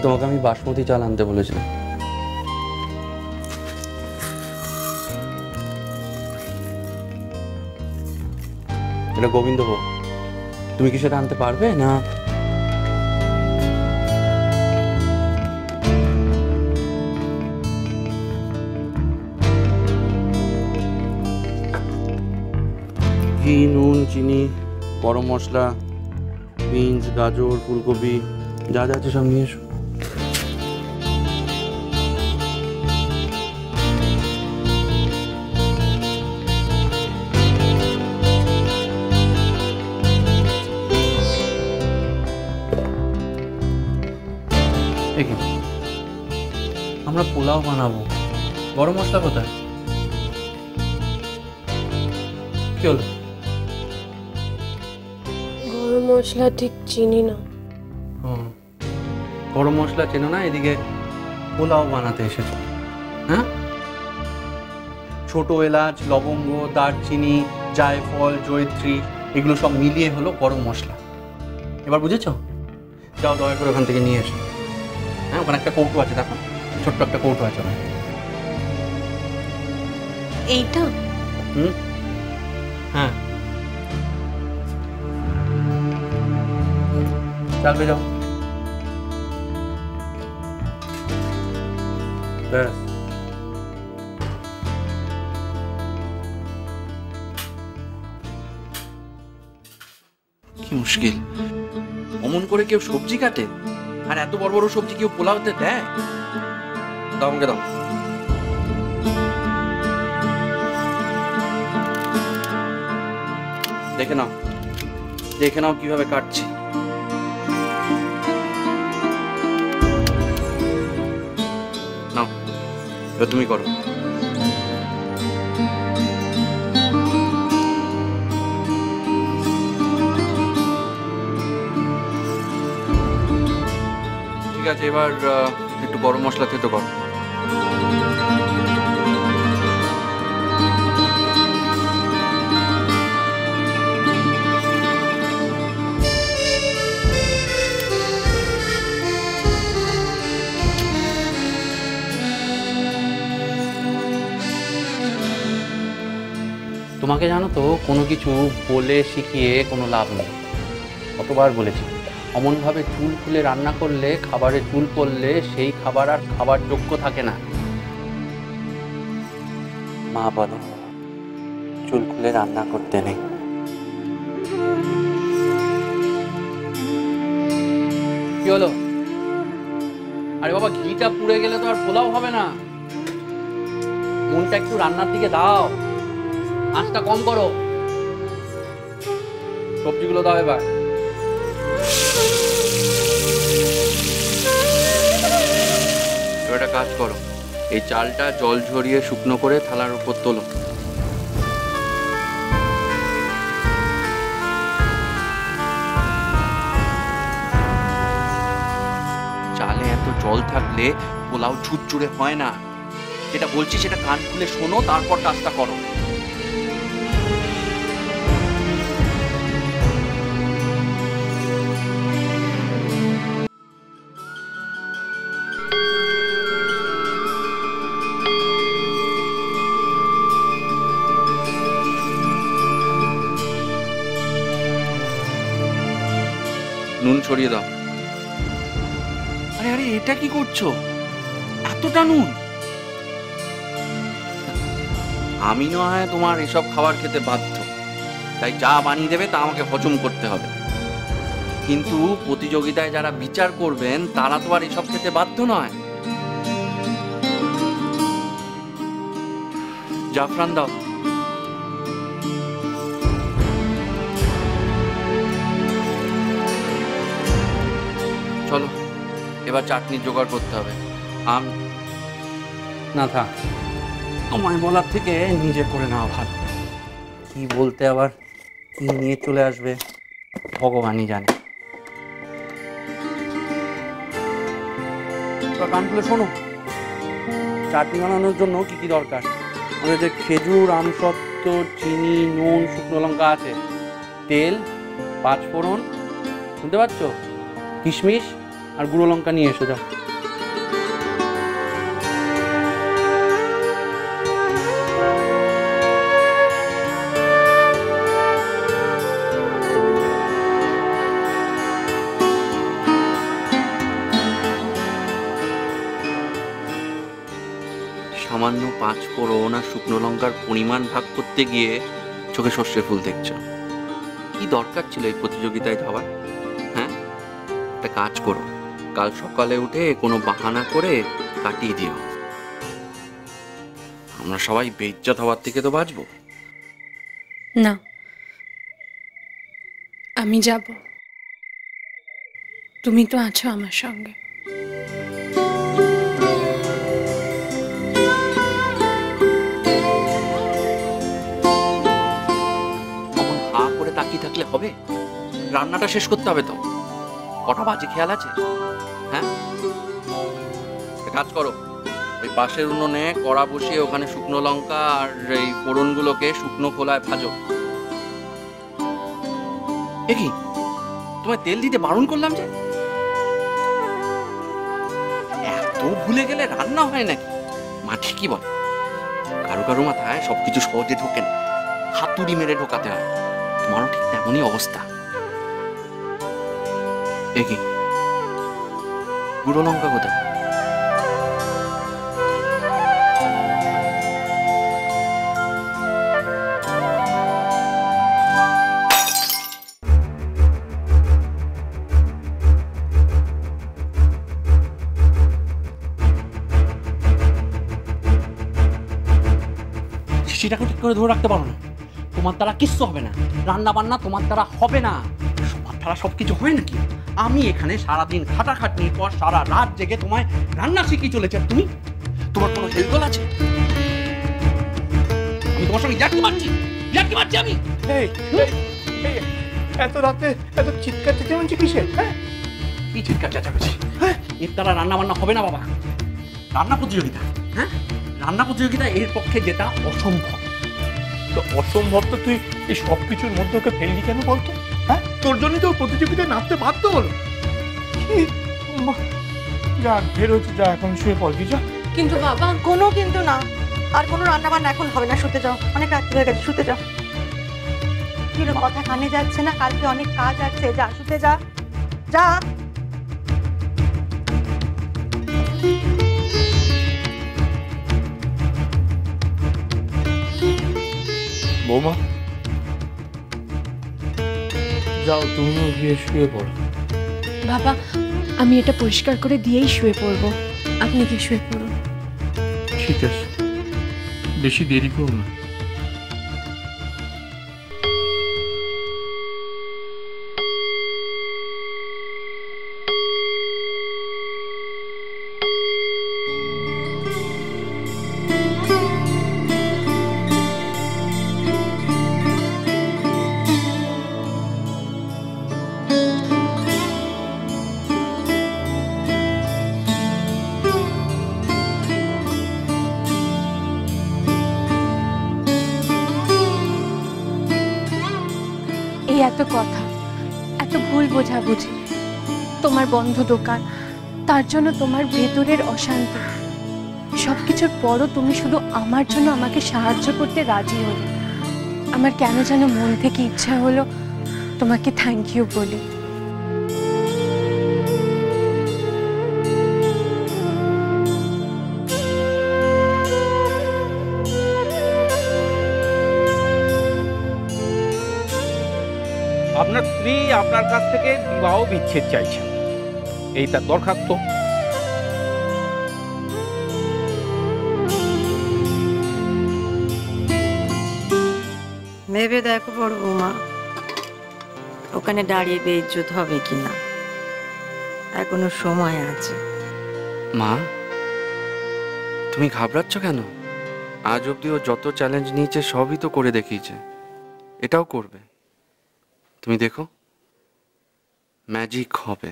তোমাকে আমি বাসমতি চাল আনতে বলেছিলাম। এটা গোবিন্দভোগ, তুমি কি সেটা আনতে পারবে না? ঘি, নুন, চিনি, গরম মশলা, বিনস, গাজর, ফুলকপি, যা যা আছে সব নিয়ে এসো। আমরা পোলাও বানাবো, গরম মশলা কোথায়? কি হলো? গরম মশলা ঠিক চিনি না। গরম মশলা চেনো না, এদিকে পোলাও বানাতে এসেছো? হ্যাঁ, ছোট এলাচ, লবঙ্গ, দারচিনি, জায়ফল, জয়িত্রী, এগুলো সব মিলিয়ে হলো গরম মশলা। এবার বুঝেছো? যাও দয়া করে ওখান থেকে নিয়ে এসো। হ্যাঁ, ওখানে একটা কৌটো আছে, দেখো ছোট্ট একটা কৌটো আছে ওখানে। এইটা? হ্যাঁ, চালবে যাও। ব্যাস, কি মুশকিল, অমন করে কেউ সবজি কাটে? আর এত বড় বড় সবজি কেউ পোলাওতে দেয়? দাও আমাকে, দাও। দেখে নাও, দেখে নাও কিভাবে কাটছি। নাও, এবার তুমি করো। ঠিক আছে, এবার একটু গরম মশলা থেতো কর। তোমাকে জানো তো, কোনো কিছু বলে শিখিয়ে কোনো লাভ নেই। কতবার বলেছি, অমনভাবে চুল খুলে রান্না করলে, খাবারে চুল পড়লে সেই খাবার আর খাবার যোগ্য থাকে না। মা বলে চুল খুলে রান্না করতে নেই। কি হলো? আরে বাবা, ঘিটা পুড়ে গেলে তো আর পোলাও হবে না। মনটা একটু রান্নার দিকে দাও, আঁচটা কম করো। সবজিগুলো দাও এবার। একটা কাজ করো, এই চালটা জল ঝরিয়ে শুকনো করে থালার উপর তোলো। চালে এত জল থাকলে পোলাও ঝুরঝুরে হয় না। যেটা বলছি সেটা কান খুলে শোনো, তারপর কাজটা করো। নুন ছড়িয়ে দাও। আরে আরে, এটা কি করছো? এতটা নুন? আমি না হয় তোমার এসব খাবার খেতে বাধ্য, তাই যা বানিয়ে দেবে তা আমাকে হজম করতে হবে। কিন্তু প্রতিযোগিতায় যারা বিচার করবেন তারা তো আর এসব খেতে বাধ্য নয়। জাফরান দাও। চলো, এবার চাটনির জোগাড় করতে হবে। আম না থাক, তোমায় বলার থেকে নিজে করে নেওয়া ভালো। কি বলতে আবার কি নিয়ে চলে আসবে ভগবানই জানে। কান খুলে শোনো, চাটনি বানানোর জন্য কি কি দরকার? আমাদের যে খেজুর, আমসত্ত্ব, চিনি, নুন, শুকনো লঙ্কা আছে, তেল, পাঁচফোড়ন, শুনতে পাচ্ছ, কিশমিশ আর গুঁড়ো লঙ্কা নিয়ে এসো, যাও। সামান্য 5 ফোড়ন আর শুকনো লঙ্কার পরিমাণ ভাগ করতে গিয়ে চোখে সর্ষে ফুল দেখছো। কি দরকার ছিল এই প্রতিযোগিতায় যাওয়ার? হ্যাঁ, একটা কাজ করো, কাল সকালে উঠে কোনো বাহানা করে কাটিয়ে দিও। আমরা সবাই বেইজ্জত হওয়ার থেকে তো বাঁচবো। না, আমি যাব। তুমি তো আছো আমার সঙ্গে। হা করে তাকিয়ে থাকলে হবে? রান্নাটা শেষ করতে হবে তো। কটা বাজে খেয়াল আছে? হ্যাঁ, কাজ করো, ওই পাশের উনুনে কড়া বসিয়ে ওখানে শুকনো লঙ্কা আর এই ফোড়নগুলোকে শুকনো খোলায় ভাজো। এ কি, তোমায় তেল দিতে বারণ করলাম যে? এত ভুলে গেলে রান্না হয় নাকি? মা ঠিকই বলে, কারো কারো মাথায় সবকিছু সহজে ঢোকে না, হাতুড়ি মেরে ঢোকাতে হয়। তোমারও ঠিক তেমনই অবস্থা। এ কি, গুঁড়ো লঙ্কা কোথায়? শিশিটাকে ঠিক করে ধরে রাখতে পারো না? তোমার দ্বারা কিচ্ছু হবে না, রান্না বান্না তোমার দ্বারা হবে না। সবার দ্বারা সবকিছু হয় নাকি? আমি এখানে সারাদিন খাটাখাটনির পর সারা রাত জেগে তোমায় রান্না শিখিয়ে চলেছে, তুমি তোমার কোনো হেলদোল আছে? আমি তোমার সঙ্গে ইয়ার্কি মারছি আমি। এত রাতে এত চিৎকার চেঁচামেচি কিসের? হ্যাঁ, কি চিৎকার চেঁচামেচি? হ্যাঁ, এর দ্বারা রান্না বান্না হবে না বাবা। রান্না প্রতিযোগিতা, হ্যাঁ, রান্না প্রতিযোগিতা এর পক্ষে যেটা অসম্ভব। তো অসম্ভব তো তুই এই সব কিছুর মধ্যে ওকে ফেললি কেন বলতো? হ্যাঁ, তোর জন্যই তো প্রতিযোগিতায় নামতে বাধ্য হলো। যা বের হচ্ছে, যা এখন শুয়ে পড়বি, যা। কিন্তু বাবা, কোনো কিন্তু না, আর কোনো রান্না বান্না এখন হবে না। শুতে যাও, অনেক রাত্রি হয়ে গেছে, শুতে যাও। কি রে, কথা কানে যাচ্ছে না? কালকে অনেক কাজ আছে, যা শুতে যা, যা। বৌমা, যাও তুমিও গিয়ে শুয়ে পড়ো। বাবা, আমি এটা পরিষ্কার করে দিয়েই শুয়ে পড়বো। আপনি কি শুয়ে পড়ুন। ঠিক আছে, বেশি দেরি করো না। এত কথা, এত ভুল বোঝাবুঝি, তোমার বন্ধ দোকান, তার জন্য তোমার ভেতরের অশান্তি, সবকিছুর পরও তুমি শুধু আমার জন্য আমাকে সাহায্য করতে রাজি হলে। আমার কেন যেন মন থেকে ইচ্ছা হলো তোমাকে থ্যাংক ইউ বলি। আপনার স্ত্রী আপনার কাছ থেকে বিবাহ বিচ্ছেদ চাইছেন, এই তার দরখাস্ত। ভেবে দেখো বড় বৌমা, ওখানে দাঁড়িয়ে বেইজ্জত হবে কিনা। এখনো সময় আছে। মা, তুমি ঘাবড়াচ্ছ কেন? আজ অব্দি ও যত চ্যালেঞ্জ নিয়েছে সবই তো করে দেখিয়েছে, এটাও করবে। তুমি দেখো, ম্যাজিক হবে।